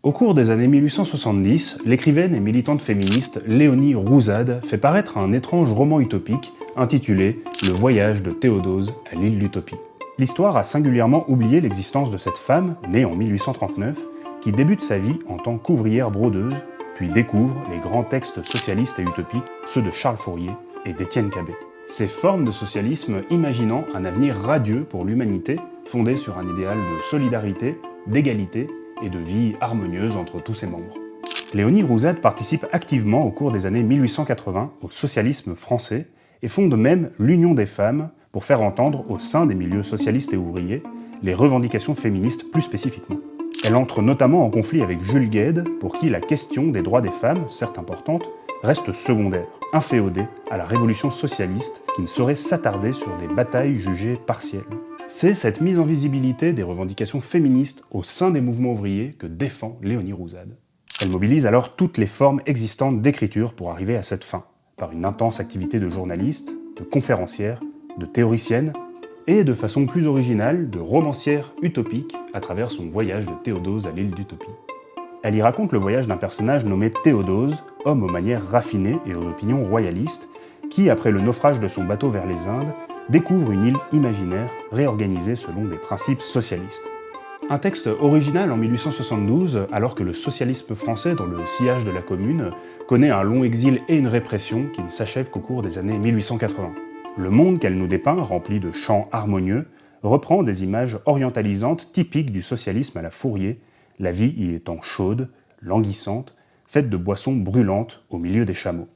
Au cours des années 1870, l'écrivaine et militante féministe Léonie Rouzade fait paraître un étrange roman utopique intitulé « Le voyage de Théodose à l'île d'Utopie ». L'histoire a singulièrement oublié l'existence de cette femme, née en 1839, qui débute sa vie en tant qu'ouvrière brodeuse, puis découvre les grands textes socialistes et utopiques, ceux de Charles Fourier et d'Étienne Cabet. Ces formes de socialisme imaginant un avenir radieux pour l'humanité, fondé sur un idéal de solidarité, d'égalité et de vie harmonieuse entre tous ses membres. Léonie Rouzade participe activement au cours des années 1880 au socialisme français et fonde même l'Union des femmes pour faire entendre au sein des milieux socialistes et ouvriers les revendications féministes plus spécifiquement. Elle entre notamment en conflit avec Jules Guesde, pour qui la question des droits des femmes, certes importante, reste secondaire, inféodée à la révolution socialiste qui ne saurait s'attarder sur des batailles jugées partielles. C'est cette mise en visibilité des revendications féministes au sein des mouvements ouvriers que défend Léonie Rouzade. Elle mobilise alors toutes les formes existantes d'écriture pour arriver à cette fin, par une intense activité de journaliste, de conférencière, de théoricienne, et de façon plus originale, de romancière utopique à travers son voyage de Théodose à l'île d'Utopie. Elle y raconte le voyage d'un personnage nommé Théodose, homme aux manières raffinées et aux opinions royalistes, qui, après le naufrage de son bateau vers les Indes, découvre une île imaginaire réorganisée selon des principes socialistes. Un texte original en 1872, alors que le socialisme français, dans le sillage de la Commune, connaît un long exil et une répression qui ne s'achèvent qu'au cours des années 1880. Le monde qu'elle nous dépeint, rempli de chants harmonieux, reprend des images orientalisantes typiques du socialisme à la Fourier, la vie y étant chaude, languissante, faite de boissons brûlantes au milieu des chameaux.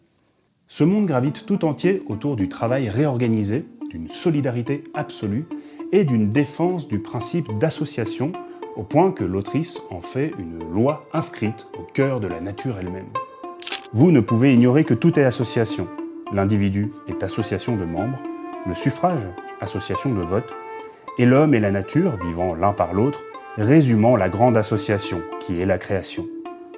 Ce monde gravite tout entier autour du travail réorganisé, d'une solidarité absolue et d'une défense du principe d'association, au point que l'autrice en fait une loi inscrite au cœur de la nature elle-même. Vous ne pouvez ignorer que tout est association. L'individu est association de membres, le suffrage, association de vote, et l'homme et la nature, vivant l'un par l'autre, résumant la grande association qui est la création.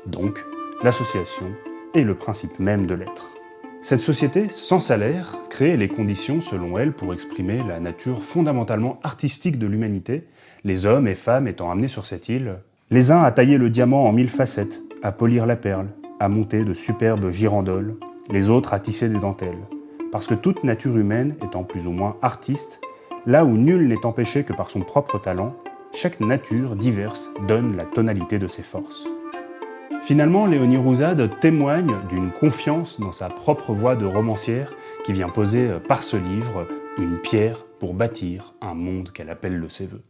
Donc, l'association est le principe même de l'être. Cette société, sans salaire, crée les conditions, selon elle, pour exprimer la nature fondamentalement artistique de l'humanité, les hommes et femmes étant amenés sur cette île, les uns à tailler le diamant en 1000 facettes, à polir la perle, à monter de superbes girandoles, les autres à tisser des dentelles. Parce que toute nature humaine étant plus ou moins artiste, là où nul n'est empêché que par son propre talent, chaque nature diverse donne la tonalité de ses forces. Finalement, Léonie Rouzade témoigne d'une confiance dans sa propre voix de romancière qui vient poser par ce livre une pierre pour bâtir un monde qu'elle appelle de ses vœux.